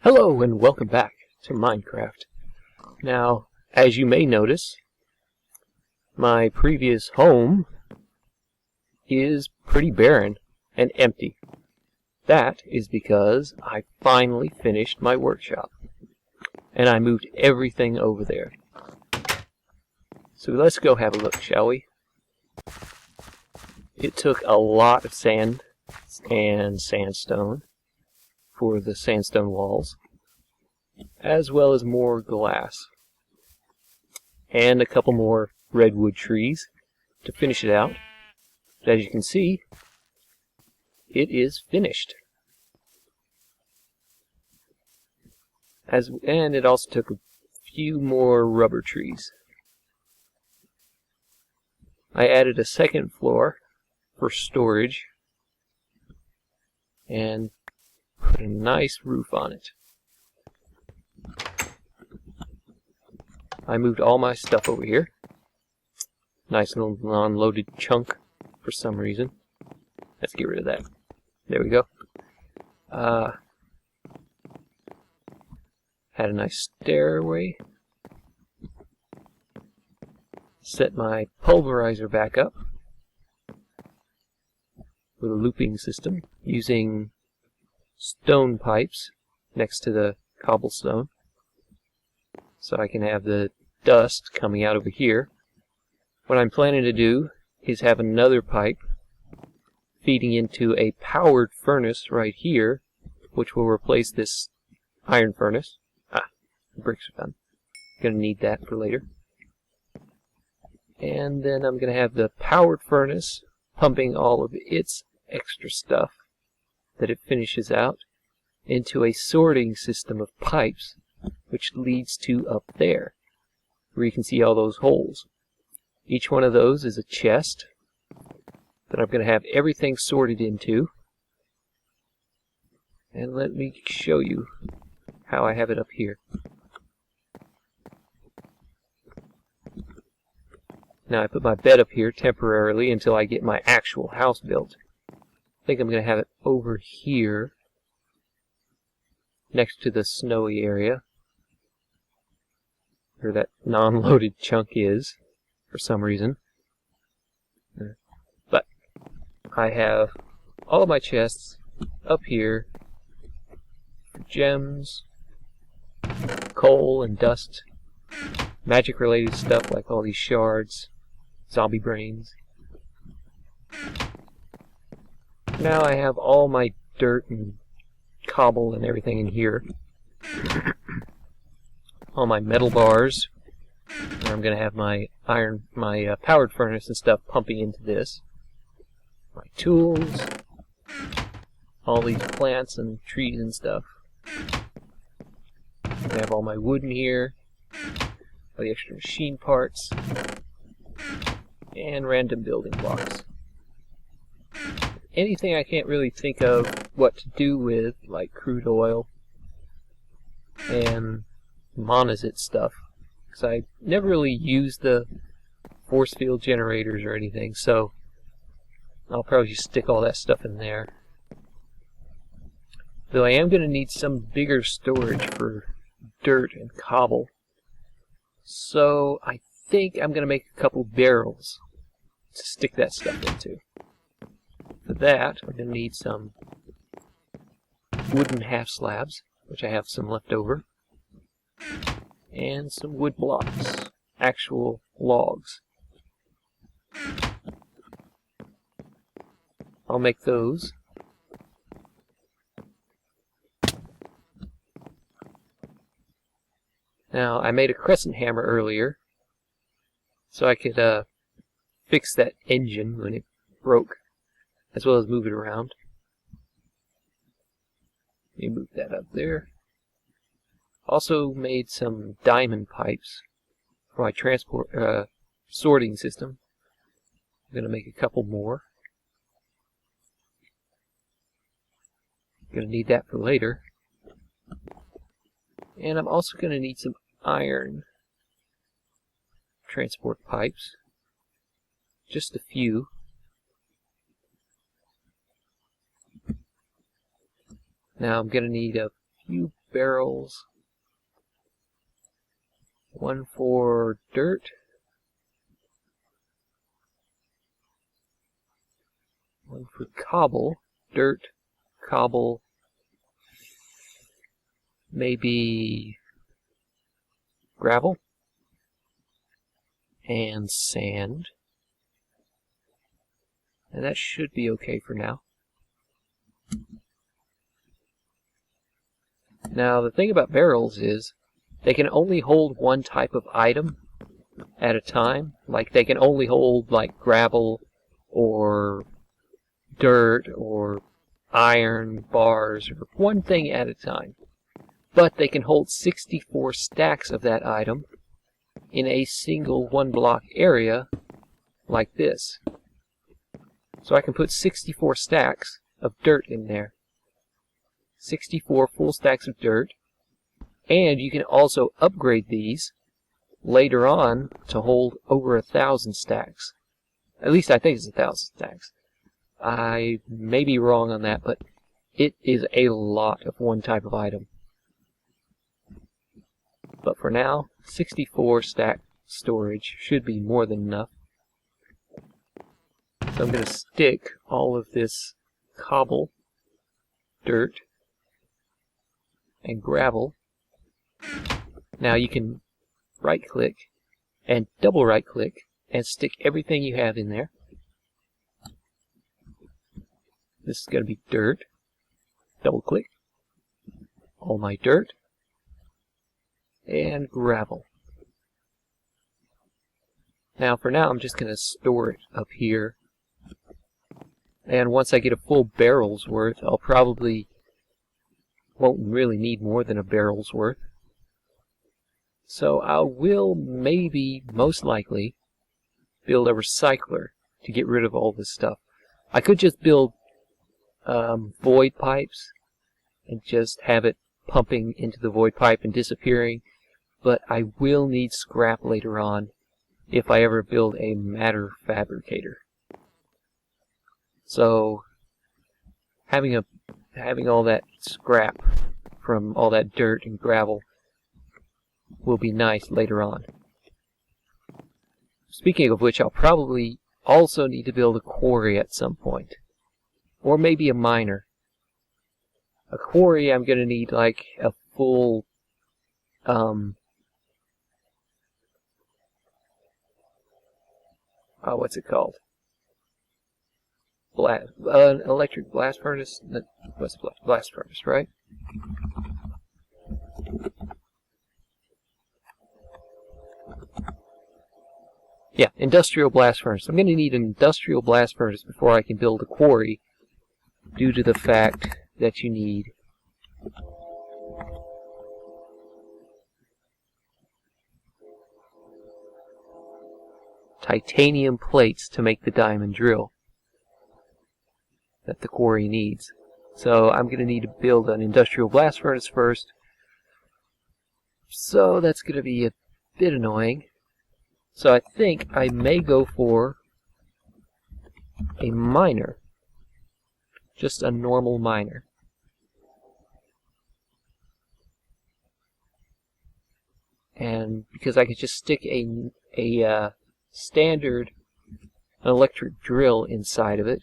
Hello and welcome back to Minecraft. Now, as you may notice, my previous home is pretty barren and empty. That is because I finally finished my workshop and I moved everything over there. So let's go have a look, shall we? It took a lot of sand and sandstone for the sandstone walls, as well as more glass and a couple more redwood trees to finish it out. But as you can see, it is finished. And it also took a few more rubber trees. I added a second floor for storage and put a nice roof on it. I moved all my stuff over here. Nice little non-loaded chunk for some reason. Let's get rid of that. There we go. Had a nice stairway. Set my pulverizer back up with a looping system using stone pipes next to the cobblestone, so I can have the dust coming out over here. What I'm planning to do is have another pipe feeding into a powered furnace right here, which will replace this iron furnace. The bricks are done. Gonna need that for later. And then I'm gonna have the powered furnace pumping all of its extra stuff that it finishes out into a sorting system of pipes, which leads to up there, where you can see all those holes. Each one of those is a chest that I'm going to have everything sorted into. And let me show you how I have it up here. Now I put my bed up here temporarily until I get my actual house built. I think I'm going to have it over here next to the snowy area where that non-loaded chunk is for some reason. But I have all of my chests up here for gems, coal and dust, magic related stuff like all these shards, zombie brains. Now I have all my dirt and cobble and everything in here. All my metal bars. And I'm going to have my powered furnace and stuff pumping into this. My tools. All these plants and trees and stuff. I have all my wood in here. All the extra machine parts. And random building blocks. Anything I can't really think of what to do with, like crude oil and monazite stuff, because I never really used the force field generators or anything, so I'll probably just stick all that stuff in there. Though I am going to need some bigger storage for dirt and cobble, so I think I'm going to make a couple barrels to stick that stuff into. For that, we're going to need some wooden half slabs, which I have some left over, and some wood blocks, actual logs. I'll make those. Now, I made a crescent hammer earlier, so I could fix that engine when it broke, as well as move it around. Let me move that up there. Also made some diamond pipes for my transport sorting system. I'm going to make a couple more. I'm going to need that for later. And I'm also going to need some iron transport pipes. Just a few. Now I'm going to need a few barrels, 1 for dirt, 1 for cobble, dirt, cobble, maybe gravel, and sand. And that should be okay for now. Now the thing about barrels is they can only hold one type of item at a time. Like they can only hold like gravel or dirt or iron bars or one thing at a time. But they can hold 64 stacks of that item in a single 1 block area like this. So I can put 64 stacks of dirt in there. 64 full stacks of dirt. And you can also upgrade these later on to hold over 1,000 stacks. At least I think it's 1,000 stacks. I may be wrong on that, but it is a lot of one type of item. But for now, 64 stack storage should be more than enough. So I'm going to stick all of this cobble, dirt, and gravel. Now you can right click and double right click and stick everything you have in there. This is going to be dirt. Double click. All my dirt. And gravel. Now for now I'm just going to store it up here. And once I get a full barrel's worth, I'll probably won't really need more than a barrel's worth. So I will maybe, most likely, build a recycler to get rid of all this stuff. I could just build void pipes and just have it pumping into the void pipe and disappearing, but I will need scrap later on if I ever build a matter fabricator. So having all that scrap from all that dirt and gravel will be nice later on. Speaking of which, I'll probably also need to build a quarry at some point. Or maybe a miner. A quarry, I'm going to need like a full what's it called? An electric blast furnace. What's a blast furnace, right? Yeah, industrial blast furnace. I'm going to need an industrial blast furnace before I can build a quarry, due to the fact that you need titanium plates to make the diamond drill that the quarry needs. So I'm going to need to build an industrial blast furnace first. So that's going to be a bit annoying. So I think I may go for a miner. Just a normal miner. And because I could just stick a standard electric drill inside of it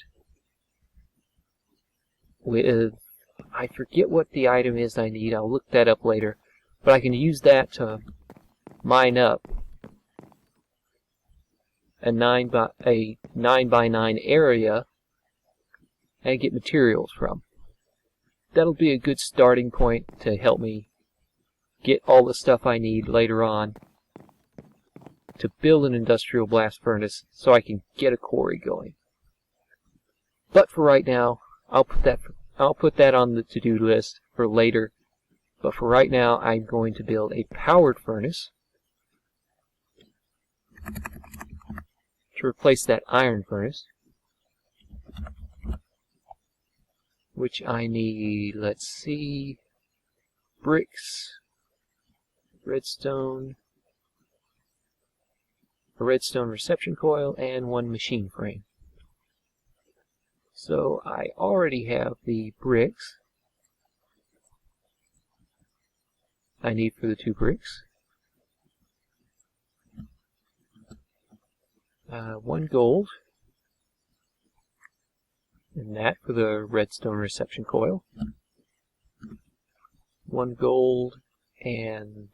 with, I forget what the item is I need, I'll look that up later, but I can use that to mine up a 9 by 9 area and get materials from. That'll be a good starting point to help me get all the stuff I need later on to build an industrial blast furnace so I can get a quarry going. But for right now, I'll put that on the to-do list for later. But for right now, I'm going to build a powered furnace to replace that iron furnace, which I need, let's see, bricks, redstone, a redstone reception coil, and 1 machine frame. So I already have the bricks. I need for the 2 bricks. 1 gold. And that for the redstone reception coil. 1 gold and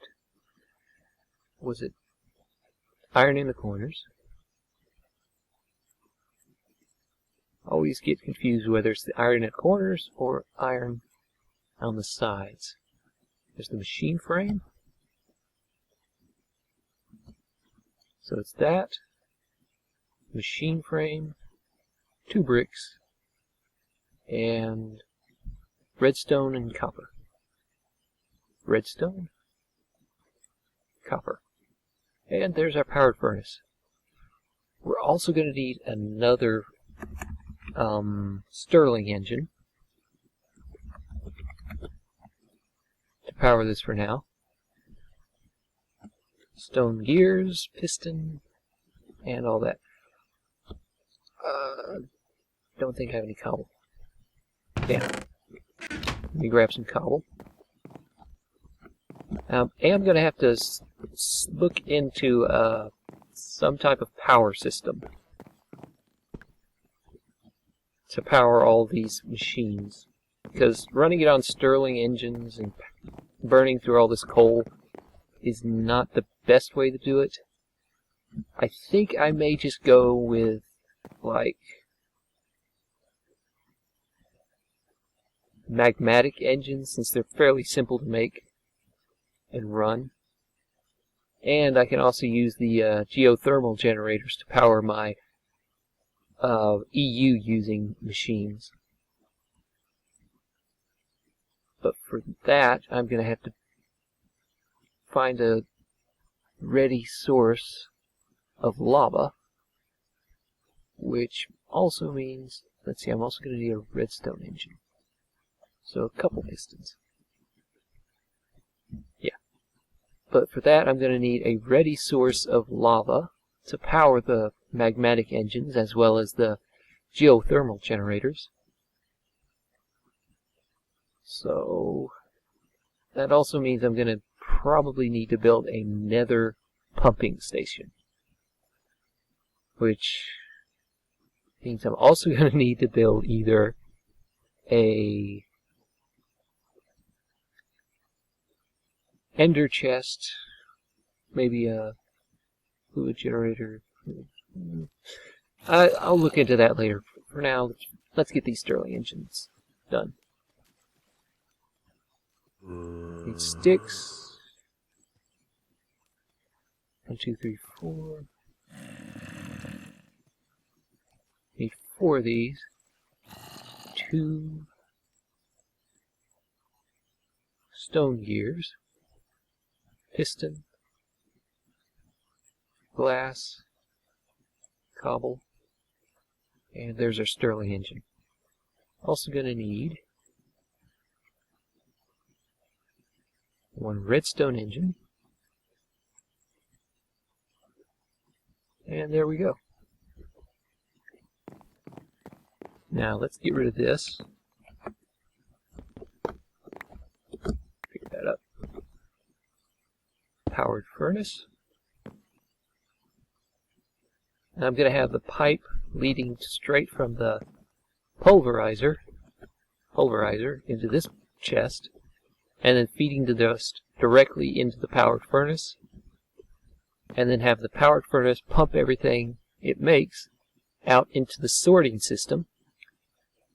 was it iron in the corners? Always get confused whether it's the iron in the corners or iron on the sides. There's the machine frame. So it's that. Machine frame, 2 bricks, and redstone and copper. Redstone, copper. And there's our powered furnace. We're also going to need another Stirling engine to power this for now. Stone gears, piston, and all that. Don't think I have any cobble. Yeah. Let me grab some cobble. I am going to have to look into some type of power system to power all these machines. Because running it on Stirling engines and burning through all this coal is not the best way to do it. I think I may just go with, like, magmatic engines, since they're fairly simple to make and run. And I can also use the geothermal generators to power my EU using machines. But for that, I'm going to have to find a ready source of lava, which also means, let's see, I'm also going to need a redstone engine. So a couple pistons. Yeah. But for that, I'm going to need a ready source of lava to power the magmatic engines as well as the geothermal generators. So that also means I'm going to probably need to build a nether pumping station, which means I'm also going to need to build either a ender chest, maybe a fluid generator. I'll look into that later. For now, let's get these Stirling engines done. Need sticks. 1, 2, 3, 4. Need 4 of these. 2 stone gears. Piston. Glass. Cobble. And there's our Stirling engine. Also going to need 1 redstone engine. And there we go. Now let's get rid of this. Pick that up. Powered furnace. And I'm going to have the pipe leading straight from the pulverizer into this chest, and then feeding the dust directly into the powered furnace, and then have the powered furnace pump everything it makes out into the sorting system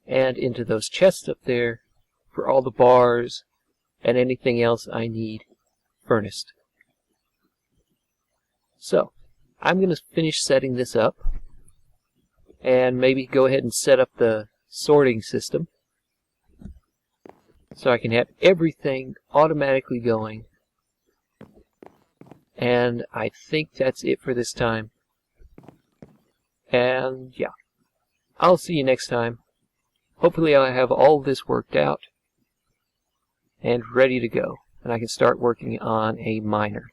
and into those chests up there for all the bars and anything else I need furnaced. So I'm going to finish setting this up and maybe go ahead and set up the sorting system so I can have everything automatically going. And I think that's it for this time. And yeah, I'll see you next time. Hopefully I'll have all this worked out and ready to go, and I can start working on a miner.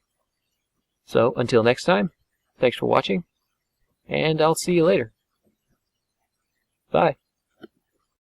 So until next time, thanks for watching, and I'll see you later. Bye.